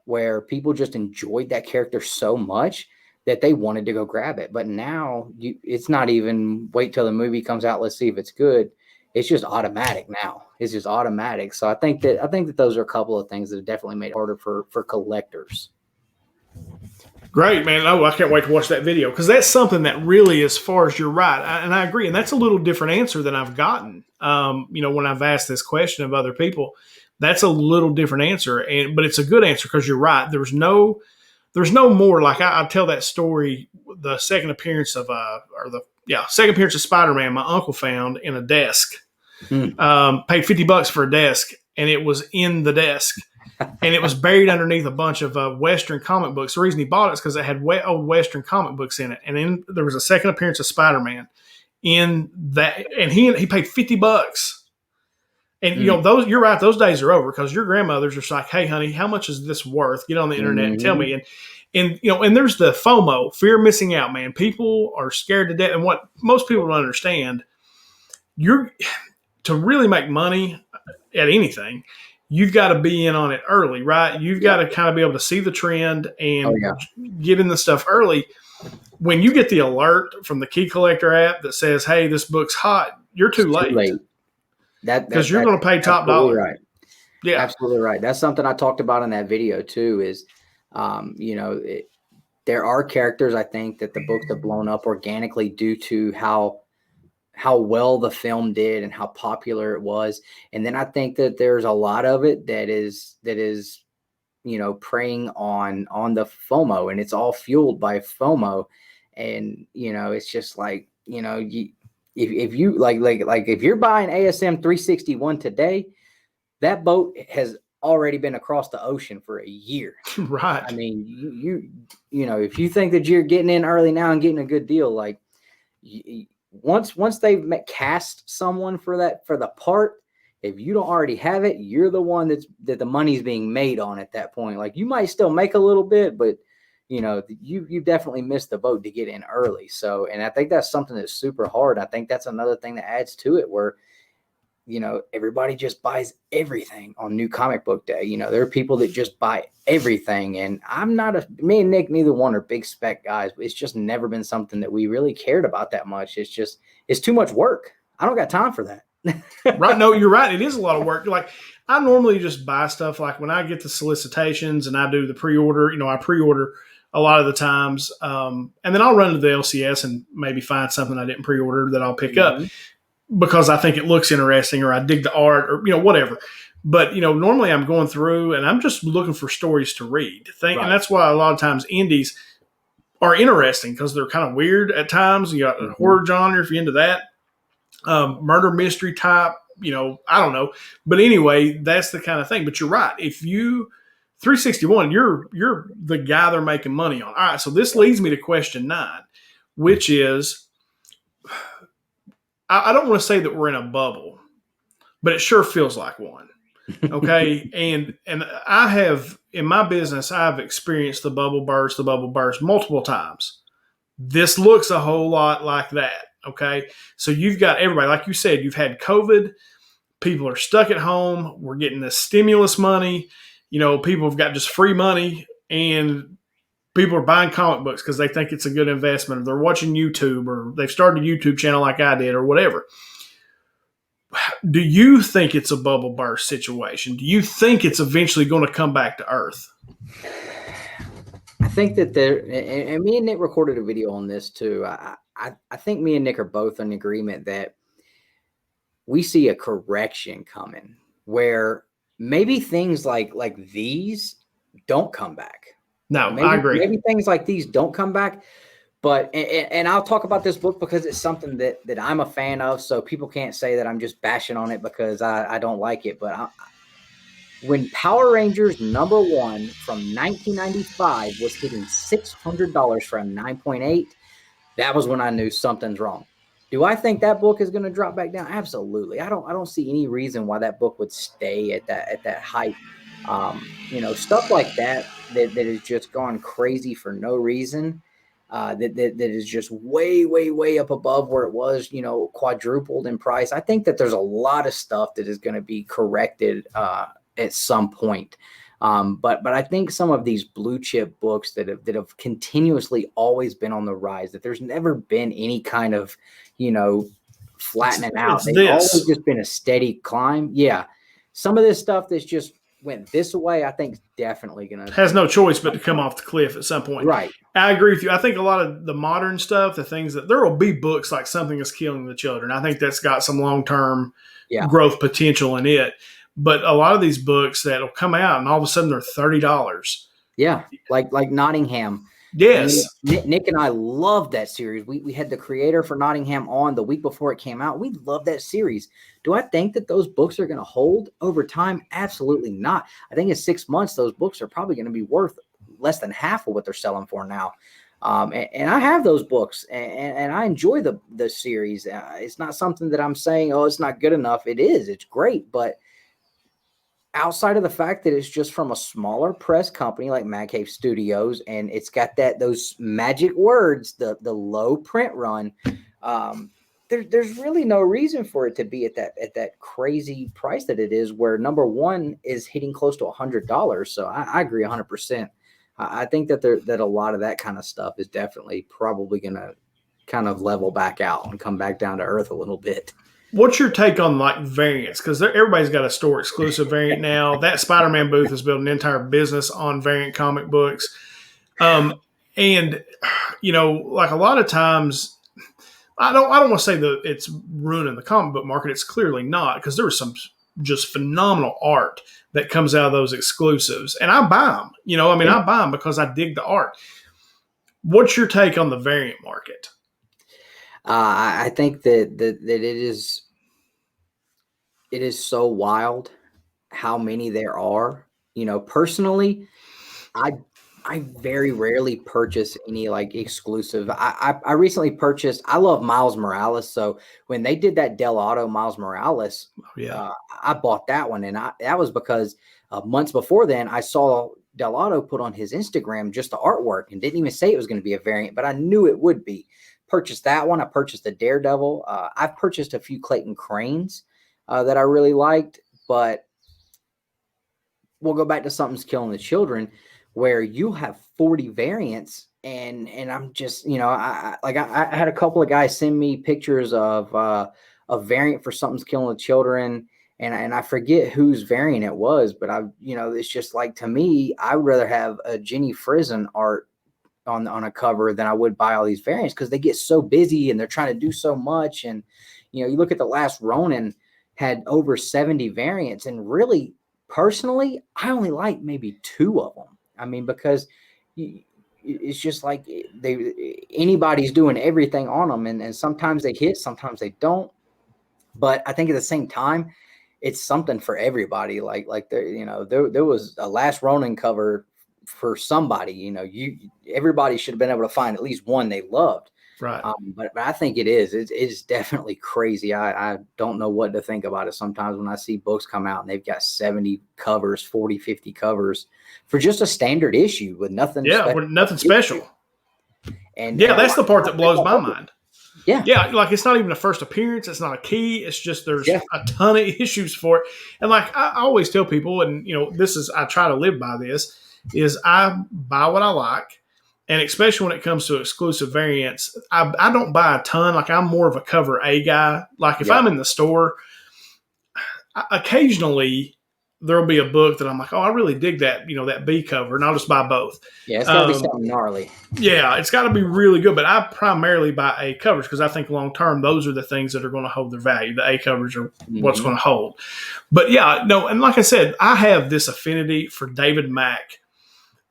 where people just enjoyed that character so much that they wanted to go grab it. But now it's not even wait till the movie comes out. Let's see if it's good. It's just automatic now. It's just automatic. So I think that those are a couple of things that have definitely made it harder for collectors. Great, man. Oh, I can't wait to watch that video because that's something that really, as far as you're right, and I agree, and that's a little different answer than I've gotten. You know, when I've asked this question of other people, that's a little different answer, but it's a good answer because you're right. There's no more. Like I tell that story, the second appearance of second appearance of Spider-Man, my uncle found in a desk. Paid $50 for a desk, and it was in the desk, and it was buried underneath a bunch of Western comic books. The reason he bought it is because it had old Western comic books in it, and then there was a second appearance of Spider-Man in that, and he paid $50, And those, you're right, those days are over, because your grandmother's just like, hey, honey, how much is this worth? Get on the internet and tell me. And there's the FOMO, fear of missing out, man. People are scared to death. And what most people don't understand, to really make money at anything, you've got to be in on it early, right? You've got to kind of be able to see the trend and get in the stuff early. When you get the alert from the Key Collector app that says, hey, this book's hot, you're too late. Because you're going to pay top dollar. Right. Yeah, absolutely right. That's something I talked about in that video too, is, there are characters, I think, that the books have blown up organically due to how well the film did and how popular it was. And then I think that there's a lot of it that is, preying on the FOMO, and it's all fueled by FOMO. And, it's just like, if you like if you're buying ASM 361 today, that boat has already been across the ocean for a year. Right. I mean, if you think that you're getting in early now and getting a good deal, like once they've cast someone for the part, if you don't already have it, you're the one that the money's being made on at that point. Like, you might still make a little bit, but you definitely missed the boat to get in early. So, and I think that's something that's super hard. I think that's another thing that adds to it, where everybody just buys everything on New Comic Book Day. There are people that just buy everything, and me and Nick, neither one are big spec guys, but it's just never been something that we really cared about that much. It's too much work. I don't got time for that. Right. No, you're right. It is a lot of work. Like, I normally just buy stuff, like when I get the solicitations and I do the pre-order, I pre-order a lot of the times. And then I'll run to the LCS and maybe find something I didn't pre-order that I'll pick up, because I think it looks interesting, or I dig the art, or, whatever. But, normally I'm going through and I'm just looking for stories to read. And that's why a lot of times indies are interesting, because they're kind of weird at times. You got a horror genre, if you're into that. Murder mystery type, I don't know. But anyway, that's the kind of thing. But you're right. If you 361, you're the guy they're making money on. All right. So this leads me to question 9, which is, I don't want to say that we're in a bubble, but it sure feels like one. Okay. and I have, in my business, I've experienced the bubble burst multiple times. This looks a whole lot like that. Okay. So you've got everybody, like you said, you've had COVID. People are stuck at home. We're getting this stimulus money. People have got just free money, and people are buying comic books because they think it's a good investment, or they're watching YouTube, or they've started a YouTube channel like I did, or whatever. Do you think it's a bubble burst situation? Do you think it's eventually going to come back to earth? I think that and me and Nick recorded a video on this too. I think me and Nick are both in agreement that we see a correction coming, where maybe things like these don't come back. No, I agree. Maybe things like these don't come back. But and I'll talk about this book because it's something that I'm a fan of, so people can't say that I'm just bashing on it because I don't like it. But when Power Rangers #1 from 1995 was hitting $600 for a 9.8, that was when I knew something's wrong. Do I think that book is going to drop back down? Absolutely. I don't see any reason why that book would stay at that height. Stuff like that has just gone crazy for no reason. That is just way, way, way up above where it was, quadrupled in price. I think that there's a lot of stuff that is going to be corrected at some point. But I think some of these blue chip books that have continuously always been on the rise, that there's never been any kind of, flattening out. They've always just been a steady climb. Yeah. Some of this stuff that's just went this way, I think is definitely going to has no choice but to come off the cliff at some point. Right. I agree with you. I think a lot of the modern stuff, the things that there will be books like Something Is Killing the Children. I think that's got some long-term growth potential in it. But a lot of these books that'll come out and all of a sudden they're $30. Yeah. Like Nottingham. Yes. Nick and I loved that series. We had the creator for Nottingham on the week before it came out. We loved that series. Do I think that those books are going to hold over time? Absolutely not. I think in 6 months, those books are probably going to be worth less than half of what they're selling for now. And I have those books, and I enjoy the series. It's not something that I'm saying, oh, it's not good enough. It is. It's great, but outside of the fact that it's just from a smaller press company like Mack Studios, and it's got those magic words, the low print run, there's really no reason for it to be at that crazy price that it is, where number one is hitting close to $100. So I agree 100%. I think that that a lot of that kind of stuff is definitely probably going to kind of level back out and come back down to earth a little bit. What's your take on like variants? Because everybody's got a store exclusive variant now. That Spider-Man booth has built an entire business on variant comic books. And you know, like a lot of times, I don't want to say that it's ruining the comic book market. It's clearly not, because there was some just phenomenal art that comes out of those exclusives, and I buy them. You know, I mean, I buy them because I dig the art. What's your take on the variant market? I think that it is so wild how many there are. You know, personally, I very rarely purchase any like exclusive. I recently purchased, I love Miles Morales. So when they did that Del Auto Miles Morales, I bought that one. And that was because months before then, I saw Del Auto put on his Instagram just the artwork and didn't even say it was going to be a variant, but I knew it would be. Purchased that one. I purchased the Daredevil. I've purchased a few Clayton Cranes that I really liked, but we'll go back to Something's Killing the Children, where you have 40 variants, and I'm just, you know, I had a couple of guys send me pictures of a variant for Something's Killing the Children, and I forget whose variant it was, but you know, it's just like, to me, I would rather have a Jenny Frison art on a cover than I would buy all these variants, because they get so busy and they're trying to do so much. And, you know, you look at The Last Ronin, had over 70 variants, and really, personally, I only like maybe 2 of them. I mean, because it's just like anybody's doing everything on them, and sometimes they hit, sometimes they don't. But I think at the same time, it's something for everybody. Like there, you know, there was a Last Ronin cover for somebody. You know, everybody should have been able to find at least one they loved. Right. But I think it's definitely crazy. I don't know what to think about it sometimes when I see books come out and they've got 70 covers, 40, 50 covers for just a standard issue with nothing. Yeah, with nothing special. And that's the part that blows my mind. Yeah, like it's not even a first appearance. It's not a key. It's just there's a ton of issues for it. And like I always tell people, and you know, I try to live by this, is I buy what I like. And especially when it comes to exclusive variants, I don't buy a ton. Like I'm more of a cover A guy. Like if I'm in the store, occasionally there'll be a book that I'm like, oh, I really dig that, you know, that B cover, and I'll just buy both. Yeah, it's got to be something gnarly. Yeah, it's got to be really good. But I primarily buy A covers because I think long term those are the things that are going to hold their value. The A covers are what's going to hold. But yeah, no, and like I said, I have this affinity for David Mack.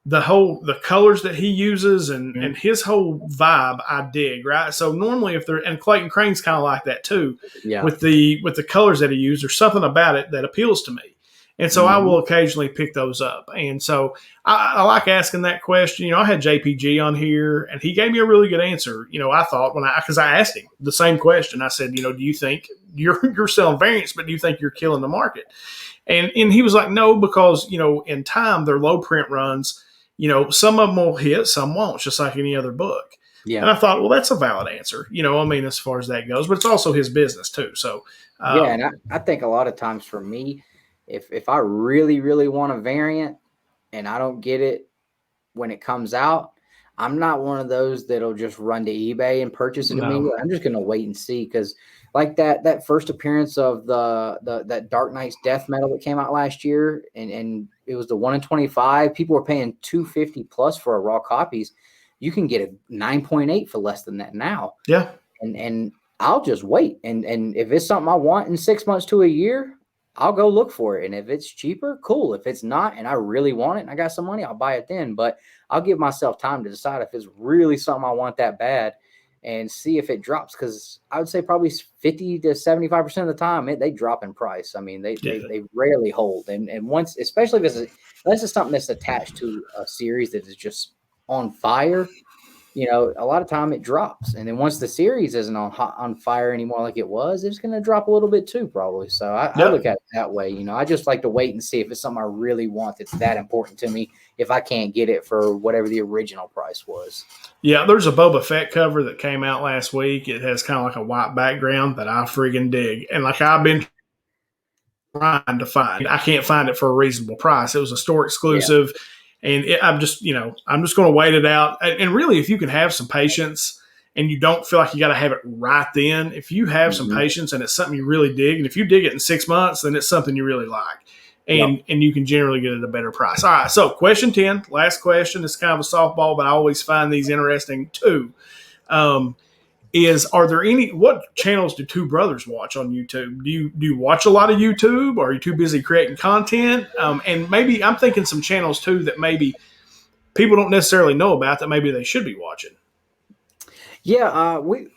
The colors that he uses and his whole vibe, I dig, right? So normally and Clayton Crane's kind of like that too, with the colors that he used, there's something about it that appeals to me. And so I will occasionally pick those up. And so I like asking that question. You know, I had JPG on here and he gave me a really good answer. You know, I thought because I asked him the same question. I said, you know, do you think you're selling variants, but do you think you're killing the market? And he was like, no, because, you know, in time, they're low print runs. You know, some of them will hit, some won't, just like any other book. Yeah. And I thought, well, that's a valid answer. You know, I mean, as far as that goes, but it's also his business too. So, and I think a lot of times for me, if I really, really want a variant and I don't get it when it comes out, I'm not one of those that'll just run to eBay and purchase it immediately. I'm just going to wait and see, because like that first appearance of that Dark Knight's Death Metal that came out last year, and it was the 1 in 25. People were paying $250 plus for a raw copies. You can get a 9.8 for less than that now. Yeah, and I'll just wait, and if it's something I want in 6 months to a year, I'll go look for it. And if it's cheaper, cool. If it's not, and I really want it and I got some money, I'll buy it then. But I'll give myself time to decide if it's really something I want that bad, and see if it drops. Because I would say probably 50 to 75% of the time they drop in price. I mean, they rarely hold. And once, especially if unless it's something that's attached to a series that is just on fire, a lot of time it drops. And then once the series isn't on fire anymore like it was, it's going to drop a little bit too, probably. So I Yep. look at it that way. I just like to wait and see if it's something I really want that's that important to me, if I can't get it for whatever the original price was. Yeah, there's a Boba Fett cover that came out last week. It has kind of like a white background that I friggin' dig. And like I've been trying to find, I can't find it for a reasonable price. It was a store exclusive. And I'm just going to wait it out. And really, if you can have some patience and you don't feel like you got to have it right then, if you have some patience and it's something you really dig, and if you dig it in 6 months, then it's something you really like. And you can generally get it at a better price. All right, so question 10, last question. It's kind of a softball, but I always find these interesting too. Are there what channels do two brothers watch on YouTube? Do you watch a lot of YouTube, or are you too busy creating content? And maybe I'm thinking some channels too that maybe people don't necessarily know about that maybe they should be watching. Yeah, we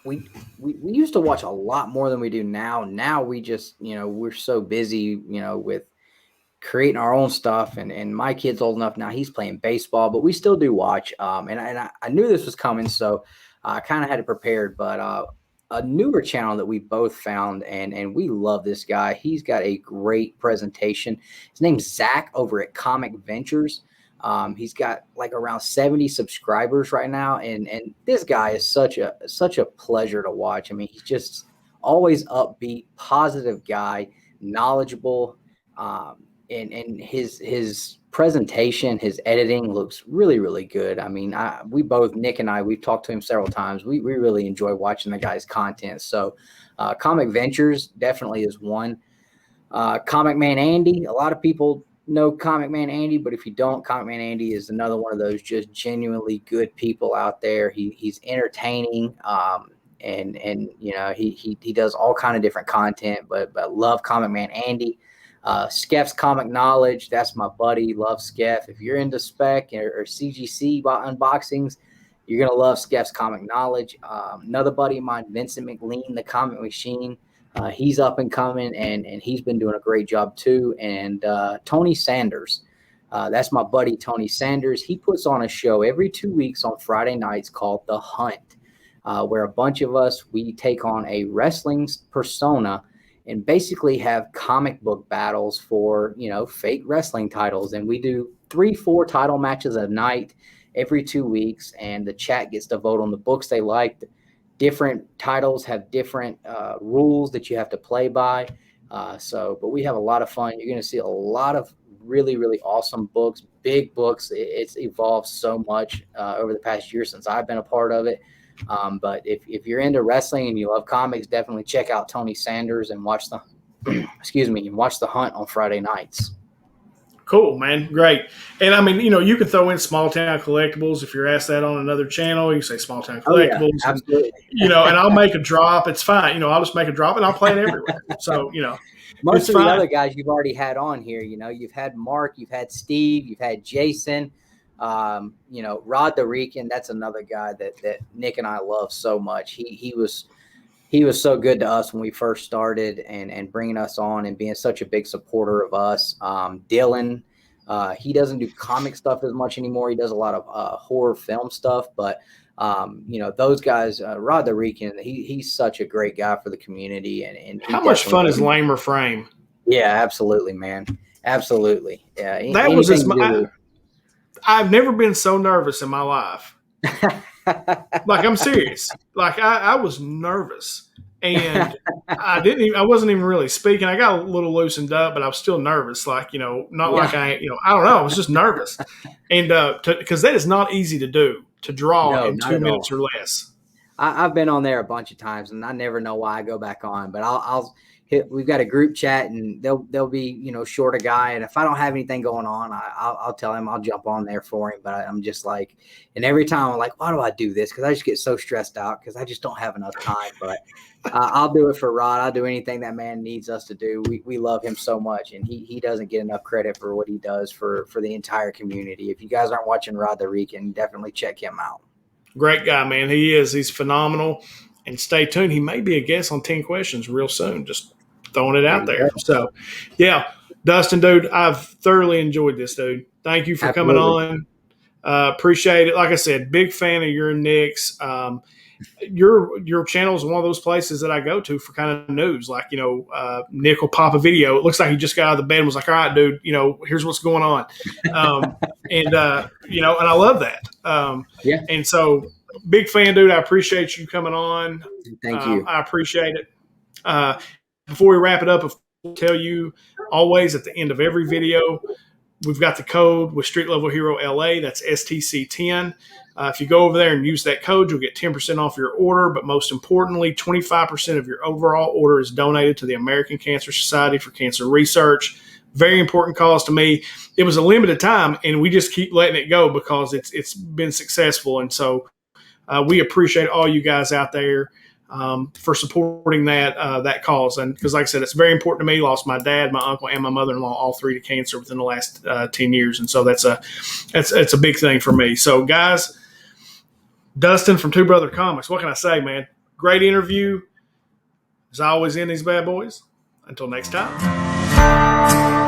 used to watch a lot more than we do now. Now we just, we're so busy, with creating our own stuff, and my kid's old enough now, he's playing baseball, but we still do watch. And I knew this was coming, so I kind of had it prepared. But a newer channel that we both found, and we love this guy. He's got a great presentation. His name's Zach over at Comic Ventures. He's got like around 70 subscribers right now, and this guy is such a pleasure to watch. I mean, he's just always upbeat, positive guy, knowledgeable. And his presentation, his editing looks really, really good. I mean, Nick and I, we've talked to him several times. We really enjoy watching the guy's content. So Comic Ventures definitely is one. Comic Man Andy, a lot of people know Comic Man Andy, but if you don't, Comic Man Andy is another one of those just genuinely good people out there. He's entertaining. And he does all kind of different content, but love Comic Man Andy. Skeff's Comic Knowledge, that's my buddy. Love Skeff. If you're into spec or CGC unboxings, you're gonna love Skeff's Comic Knowledge. Another buddy of mine, Vincent McLean, the Comic Machine. He's up and coming, and he's been doing a great job too. And Tony Sanders, that's my buddy Tony Sanders. He puts on a show every 2 weeks on Friday nights called The Hunt, where a bunch of us, we take on a wrestling persona and basically have comic book battles for, fake wrestling titles. And we do 3-4 title matches a night every 2 weeks. And the chat gets to vote on the books they like. Different titles have different rules that you have to play by. But we have a lot of fun. You're going to see a lot of really, really awesome books, big books. It's evolved so much over the past year since I've been a part of it. But if you're into wrestling and you love comics, definitely check out Tony Sanders and watch the Hunt on Friday nights. Cool, man. Great. And I mean, you can throw in SmallTown Collectibles. If you're asked that on another channel, you say SmallTown Collectibles. Oh, yeah, absolutely. And I'll make a drop. It's fine. I'll just make a drop and I'll play it everywhere. So, most of the other guys you've already had on here, you've had Mark, you've had Steve, you've had Jason. Rod the Rican, that's another guy that Nick and I love so much. He was so good to us when we first started, and bringing us on and being such a big supporter of us. Dylan, he doesn't do comic stuff as much anymore. He does a lot of horror film stuff, but those guys, Rod the Rican, he's such a great guy for the community. And how much fun is Lamer Frame? Yeah, absolutely, man. Absolutely. Yeah. That was I've never been so nervous in my life. Like, I'm serious. Like, I was nervous, and I wasn't even really speaking. I got a little loosened up, but I was still nervous. Like, like I don't know. I was just nervous. And because that is not easy to do, to draw in 2 minutes or less. I've been on there a bunch of times, and I never know why I go back on, but we've got a group chat, and they'll be, short a guy. And if I don't have anything going on, I'll tell him I'll jump on there for him. But I'm just like, and every time I'm like, why do I do this? Cause I just get so stressed out because I just don't have enough time, but I'll do it for Rod. I'll do anything that man needs us to do. We love him so much, and he doesn't get enough credit for what he does for the entire community. If you guys aren't watching Rod the Rican, definitely check him out. Great guy, man. He is. He's phenomenal. And stay tuned. He may be a guest on 10 Questions real soon. Just throwing it out there. So, yeah, Dustin, dude, I've thoroughly enjoyed this, dude. Thank you for coming on. Appreciate it. Like I said, big fan of your and Nick's. Your channel is one of those places that I go to for kind of news. Like, Nick will pop a video. It looks like he just got out of the bed and was like, all right, dude, here's what's going on. And I love that. Yeah. And so big fan, dude. I appreciate you coming on. Thank you. I appreciate it. Before we wrap it up, I'll tell you always at the end of every video, we've got the code with Street Level Hero LA. That's STC10. If you go over there and use that code, you'll get 10% off your order. But most importantly, 25% of your overall order is donated to the American Cancer Society for Cancer Research. Very important cause to me. It was a limited time, and we just keep letting it go because it's been successful. And so we appreciate all you guys out there for supporting that cause. And because, like I said, it's very important to me. Lost my dad, my uncle, and my mother-in-law, all three to cancer within the last 10 years. And so that's a big thing for me. So, guys, Dustin from Two Brother Comics, what can I say, man? Great interview. As I always end these bad boys. Until next time.